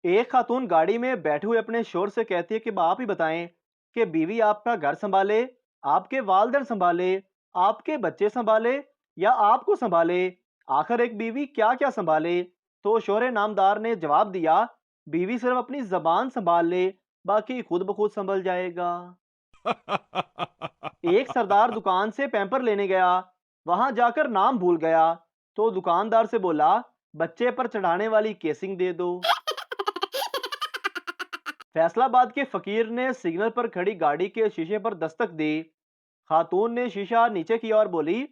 एक खातून गाड़ी में बैठे हुए अपने शोर से कहती है कि आप ही बताएं कि बीवी आपका घर संभाले, आपके वालदेन संभाले, आपके बच्चे संभाले या आपको संभाले, आखिर एक बीवी क्या क्या संभाले। तो शोहरे नामदार ने जवाब दिया, बीवी सिर्फ अपनी जबान संभाल ले, बाकी खुद ब खुद संभल जाएगा। एक सरदार दुकान से पैम्पर लेने गया, वहां जाकर नाम भूल गया, तो दुकानदार से बोला, बच्चे पर चढ़ाने वाली केसिंग दे दो। फैसलाबाद के फकीर ने सिग्नल पर खड़ी गाड़ी के शीशे पर दस्तक दी। खातून ने शीशा नीचे किया और बोली,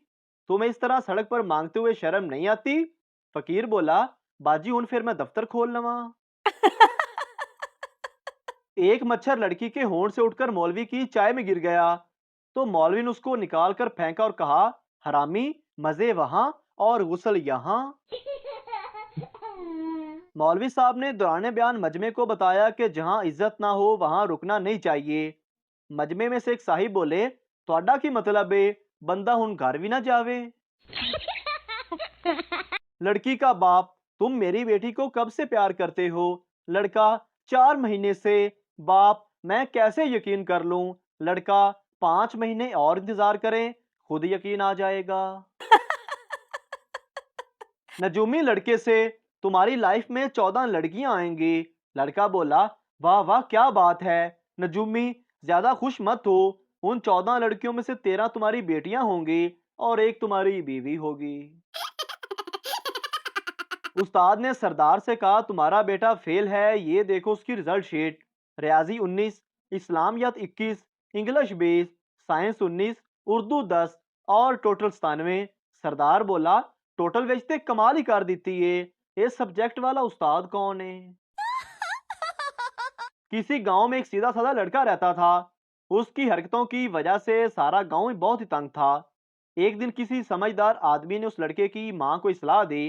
तुम्हें इस तरह सड़क पर मांगते हुए शर्म नहीं आती। फकीर बोला, बाजी हूं फिर मैं दफ्तर खोल लवा। एक मच्छर लड़की के होंठ से उठकर मौलवी की चाय में गिर गया, तो मौलवी ने उसको निकाल कर फेंका और कहा, हरामी, मजे वहां और गुस्ल यहां। मौलवी साहब ने दौरान बयान मजमे को बताया कि जहां इज्जत ना हो वहां रुकना नहीं चाहिए। मजमे में से एक साहिब बोले, तोड़ा की मतलब है बंदा हुन घर भी ना जावे। लड़की का बाप, तुम मेरी बेटी को कब से प्यार करते हो। लड़का, 4 महीने से। बाप, मैं कैसे यकीन कर लूं। लड़का, 5 महीने और इंतजार करें, खुद यकीन आ जाएगा। नजूमी लड़के से, तुम्हारी लाइफ में 14 लड़कियां आएंगी। लड़का बोला, वाह वाह क्या बात है। नजूमी, ज्यादा खुश मत हो, उन 14 लड़कियों में से 13 तुम्हारी बेटियां होंगी और एक तुम्हारी बीवी होगी। उस्ताद ने सरदार से कहा, तुम्हारा बेटा फेल है, ये देखो उसकी रिजल्ट शीट। रियाजी 19, इस्लामियात 21, इंग्लिश 20, साइंस 19, उर्दू 10 और टोटल 97। सरदार बोला, टोटल बेचते कमाल ही कर देती है, ये सब्जेक्ट वाला उस्ताद कौन है। किसी गांव में एक सीधा साधा लड़का रहता था। उसकी हरकतों की वजह से सारा गांव ही बहुत ही तंग था। एक दिन किसी समझदार आदमी ने उस लड़के की मां को सलाह दी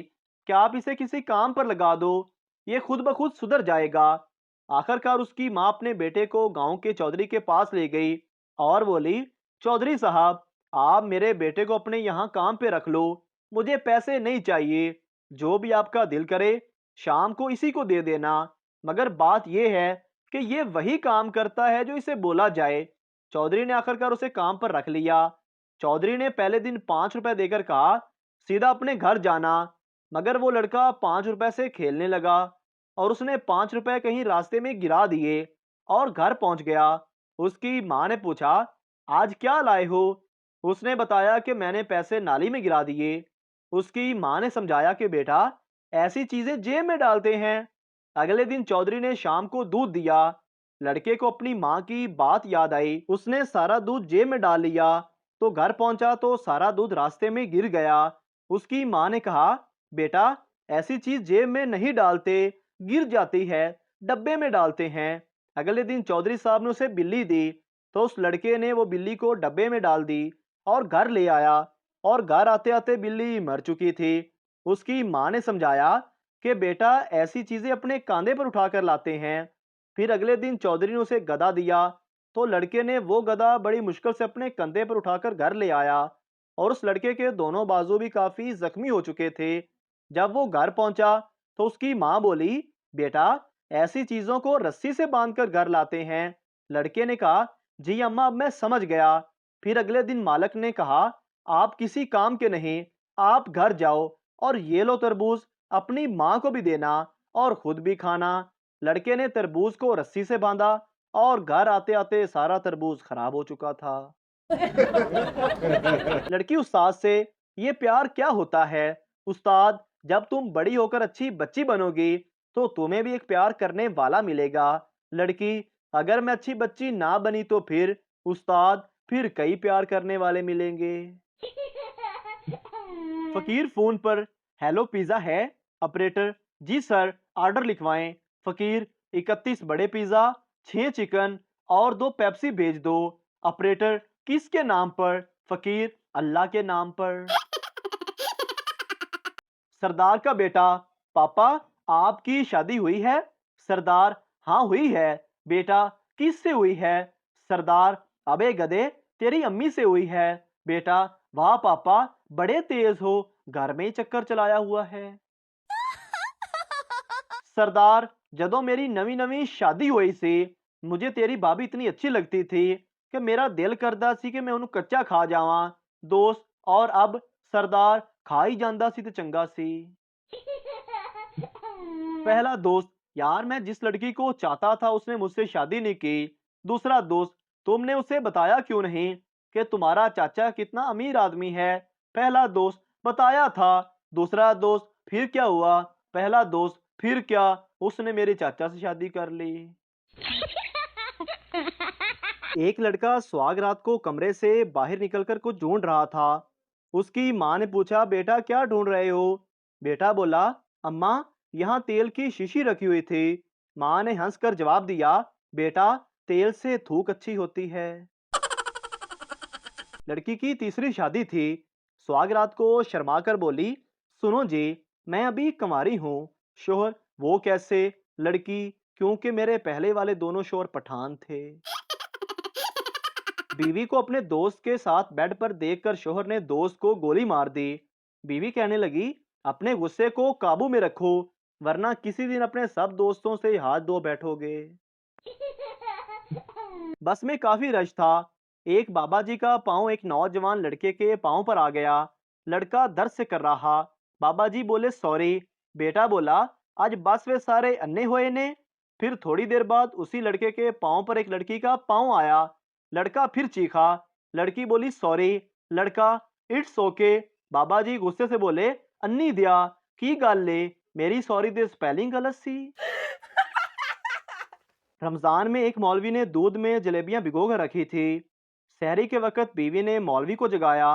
कि आप इसे किसी काम पर लगा दो, ये खुद ब खुद सुधर जाएगा। आखिरकार उसकी मां अपने बेटे को गांव के चौधरी के पास ले गई और बोली, चौधरी साहब, आप मेरे बेटे को अपने यहाँ काम पे रख लो, मुझे पैसे नहीं चाहिए, जो भी आपका दिल करे शाम को इसी को दे देना, मगर बात यह है कि ये वही काम करता है जो इसे बोला जाए। चौधरी ने आखिरकार उसे काम पर रख लिया। चौधरी ने पहले दिन 5 रुपए देकर कहा, सीधा अपने घर जाना, मगर वो लड़का 5 रुपए से खेलने लगा और उसने 5 रुपए कहीं रास्ते में गिरा दिए और घर पहुंच गया। उसकी मां ने पूछा, आज क्या लाए हो। उसने बताया कि मैंने पैसे नाली में गिरा दिए। उसकी मां ने समझाया कि बेटा, ऐसी चीजें जेब में डालते हैं। अगले दिन चौधरी ने शाम को दूध दिया। लड़के को अपनी मां की बात याद आई, उसने सारा दूध जेब में डाल लिया। तो घर पहुंचा तो सारा दूध रास्ते में गिर गया। उसकी मां ने कहा, बेटा, ऐसी चीज जेब में नहीं डालते, गिर जाती है, डब्बे में डालते हैं। अगले दिन चौधरी साहब ने उसे बिल्ली दी, तो उस लड़के ने वो बिल्ली को डब्बे में डाल दी और घर ले आया, और घर आते आते बिल्ली मर चुकी थी। उसकी मां ने समझाया कि बेटा, ऐसी चीजें अपने कांधे पर उठाकर लाते हैं। फिर अगले दिन चौधरी ने उसे गधा दिया, तो लड़के ने वो गधा बड़ी मुश्किल से अपने कंधे पर उठाकर घर ले आया, और उस लड़के के दोनों बाजू भी काफी जख्मी हो चुके थे। जब वो घर पहुंचा तो उसकी मां बोली, बेटा, ऐसी चीजों को रस्सी से बांधकर घर लाते हैं। लड़के ने कहा, जी अम्मा, अब मैं समझ गया। फिर अगले दिन मालक ने कहा, आप किसी काम के नहीं, आप घर जाओ और ये लो तरबूज, अपनी मां को भी देना और खुद भी खाना। लड़के ने तरबूज को रस्सी से बांधा और घर आते आते सारा तरबूज खराब हो चुका था। लड़की उस्ताद से, ये प्यार क्या होता है। उस्ताद, जब तुम बड़ी होकर अच्छी बच्ची बनोगी तो तुम्हें भी एक प्यार करने वाला मिलेगा। लड़की, अगर मैं अच्छी बच्ची ना बनी तो फिर। उस्ताद, फिर कई प्यार करने वाले मिलेंगे। फकीर फोन पर, हेलो पिज्जा है। ऑपरेटर, जी सर, ऑर्डर लिखवाएं। फकीर, 31 बड़े पिज्जा, 6 चिकन और 2 पेप्सी भेज दो। ऑपरेटर, किसके नाम पर। फकीर, अल्लाह के नाम पर। सरदार का बेटा, पापा, आपकी शादी हुई है। सरदार, हाँ हुई है। बेटा, किससे हुई है। सरदार, अबे गधे, तेरी अम्मी से हुई है। बेटा, वाह पापा, बड़े तेज हो, घर में ही चक्कर चलाया हुआ है। सरदार, ਜਦੋਂ ਮੇਰੀ ਨਵੀਂ-ਨਵੀਂ ਸ਼ਾਦੀ ਹੋਈ ਸੀ, ਮੁਝੇ ਤੇਰੀ ਭਾਬੀ ਇਤਨੀ ਅੱਛੀ लगती थी ਕਿ ਮੇਰਾ ਦਿਲ ਕਰਦਾ ਸੀ ਕਿ ਮੈਂ ਉਹਨੂੰ ਕੱਚਾ ਖਾ ਜਾਵਾਂ। ਦੋਸਤ ਔਰ ਅਬ सरदार खा ही ਜਾਂਦਾ ਸੀ ਤੇ ਚੰਗਾ ਸੀ। पहला दोस्त, यार मैं जिस लड़की को चाहता था उसने मुझसे शादी नहीं की। दूसरा दोस्त, तुमने उसे बताया क्यों नहीं कि तुम्हारा चाचा कितना अमीर आदमी है। पहला दोस्त, बताया था। दूसरा दोस्त, फिर क्या हुआ। पहला दोस्त, फिर क्या, उसने मेरे चाचा से शादी कर ली। एक लड़का सुहाग रात को कमरे से बाहर निकलकर कुछ ढूंढ रहा था। उसकी माँ ने पूछा, बेटा क्या ढूंढ रहे हो। बेटा बोला, अम्मा यहाँ तेल की शीशी रखी हुई थी। माँ ने हंसकर जवाब दिया, बेटा तेल से थूक अच्छी होती है। लड़की की तीसरी शादी थी। सुहाग रात को शर्माकर बोली, सुनो जी, मैं अभी कंवारी हूँ। शोहर, वो कैसे। लड़की, क्योंकि मेरे पहले वाले दोनों शोहर पठान थे। बीवी को अपने दोस्त के साथ बेड पर देखकर शोहर ने दोस्त को गोली मार दी। बीवी कहने लगी, अपने गुस्से को काबू में रखो, वरना किसी दिन अपने सब दोस्तों से हाथ धो बैठोगे। बस में काफी रश था। एक बाबा जी का पांव एक नौजवान लड़के के पांव पर आ गया। लड़का दर्द से कर रहा। बाबा जी बोले, सॉरी। बेटा बोला, आज बस वे सारे अन्ने हुए ने। फिर थोड़ी देर बाद उसी लड़के के पांव पर एक लड़की का पांव आया। लड़का फिर चीखा। लड़की बोली, सॉरी। लड़का, इट्स ओके। बाबा जी गुस्से से बोले, अन्नी दिया की गल ले, मेरी सॉरी दे स्पेलिंग गलत सी। रमजान में एक मौलवी ने दूध में जलेबियां भिगोकर रखी थी। सहरी के वक्त बीवी ने मौलवी को जगाया।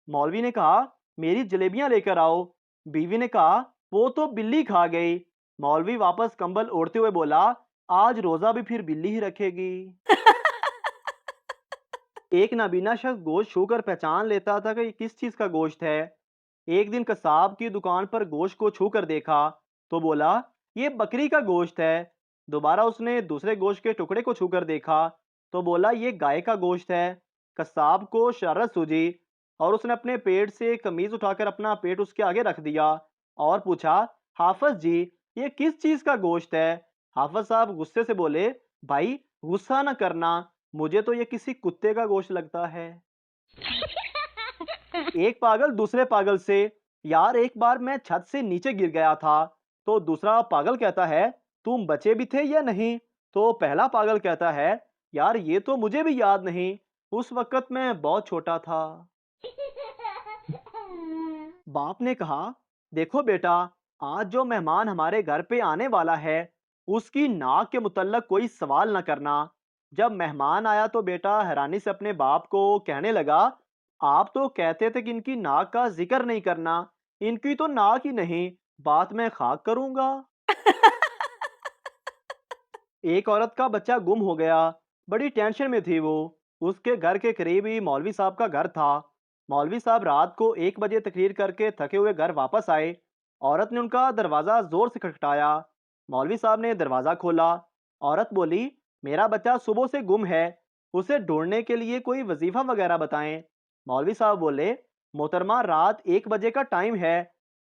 मौलवी ने कहा, मेरी जलेबियां लेकर आओ। बीवी ने कहा, वो तो बिल्ली खा गई। मौलवी वापस कंबल ओढ़ते हुए बोला, आज रोजा भी फिर बिल्ली ही रखेगी। एक नाबीना शख्स गोश्त छूकर पहचान लेता था कि ये किस चीज का गोश्त है। एक दिन कसाब की दुकान पर गोश्त को छूकर देखा तो बोला, ये बकरी का गोश्त है। दोबारा उसने दूसरे गोश्त के टुकड़े को छूकर देखा तो बोला, ये गाय का गोश्त है। कसाब को शर्रत सूझी और उसने अपने पेट से कमीज उठाकर अपना पेट उसके आगे रख दिया और पूछा, हाफिज जी, ये किस चीज का गोश्त है। हाफिज साहब गुस्से से बोले, भाई गुस्सा न करना, मुझे तो ये किसी कुत्ते का गोश्त लगता है। एक पागल दूसरे पागल से, यार एक बार मैं छत से नीचे गिर गया था। तो दूसरा पागल कहता है, तुम बचे भी थे या नहीं। तो पहला पागल कहता है, यार ये तो मुझे भी याद नहीं, उस वक्त मैं बहुत छोटा था। बाप ने कहा, देखो बेटा, आज जो मेहमान हमारे घर पे आने वाला है उसकी नाक के मुतल्लक कोई सवाल न करना। जब मेहमान आया तो बेटा हैरानी से अपने बाप को कहने लगा, आप तो कहते थे कि इनकी नाक का जिक्र नहीं करना, इनकी तो नाक ही नहीं, बात मैं खाक करूंगा। एक औरत का बच्चा गुम हो गया। बड़ी टेंशन में थी वो। उसके घर के करीब ही मौलवी साहब का घर था। मौलवी साहब रात को 1 बजे तकरीर करके थके हुए घर वापस आए। औरत ने उनका दरवाज़ा ज़ोर से खटखटाया। मौलवी साहब ने दरवाज़ा खोला। औरत बोली, मेरा बच्चा सुबह से गुम है, उसे ढूंढने के लिए कोई वजीफ़ा वगैरह बताएं। मौलवी साहब बोले, मोहतरमा रात 1 बजे का टाइम है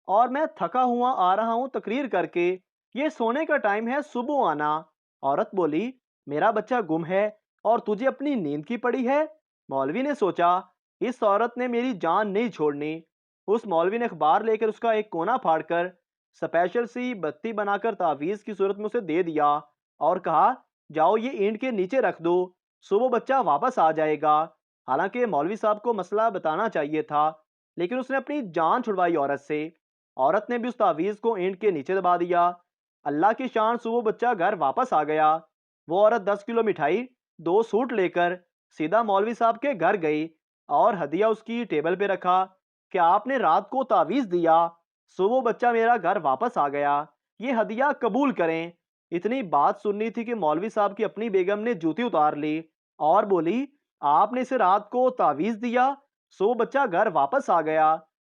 और मैं थका हुआ आ रहा हूँ तकरीर करके, ये सोने का टाइम है, सुबह आना। औरत बोली, मेरा बच्चा गुम है और तुझे अपनी नींद की पड़ी है। मौलवी ने सोचा, इस औरत ने मेरी जान नहीं छोड़नी। उस मौलवी ने अखबार लेकर उसका एक कोना फाड़कर स्पेशल सी बत्ती बनाकर तावीज़ की सूरत में उसे दे दिया और कहा, जाओ ये ईंट के नीचे रख दो, सुबह बच्चा वापस आ जाएगा। हालांकि मौलवी साहब को मसला बताना चाहिए था, लेकिन उसने अपनी जान छुड़वाई औरत से। औरत ने भी उस तावीज़ को ईंट के नीचे दबा दिया। अल्लाह की शान, सुबह बच्चा घर वापस आ गया। वो औरत 10 किलो मिठाई, 2 सूट लेकर सीधा मौलवी साहब के घर गई और हदिया उसकी टेबल पे रखा कि आपने रात को तावीज़ दिया, सुबह बच्चा मेरा घर वापस आ गया, ये हदिया कबूल करें। इतनी बात सुननी थी कि मौलवी साहब की अपनी बेगम ने जूती उतार ली और बोली, आपने इसे रात को तावीज़ दिया, सुबह बच्चा घर वापस आ गया।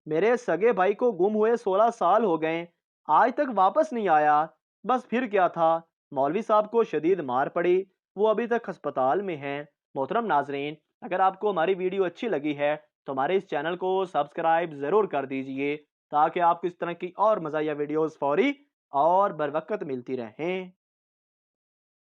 मेरे सगे भाई को गुम हुए 16 साल हो गए, आज तक वापस नहीं आया। बस फिर क्या था, मौलवी साहब को शदीद मार पड़ी, वो अभी तक अस्पताल में हैं। मोहतरम नाजरीन, अगर आपको हमारी वीडियो अच्छी लगी है तो हमारे इस चैनल को सब्सक्राइब ज़रूर कर दीजिए ताकि आपको इस तरह की और मज़ाहिया वीडियोज़ फौरी और बर वक्त मिलती रहें।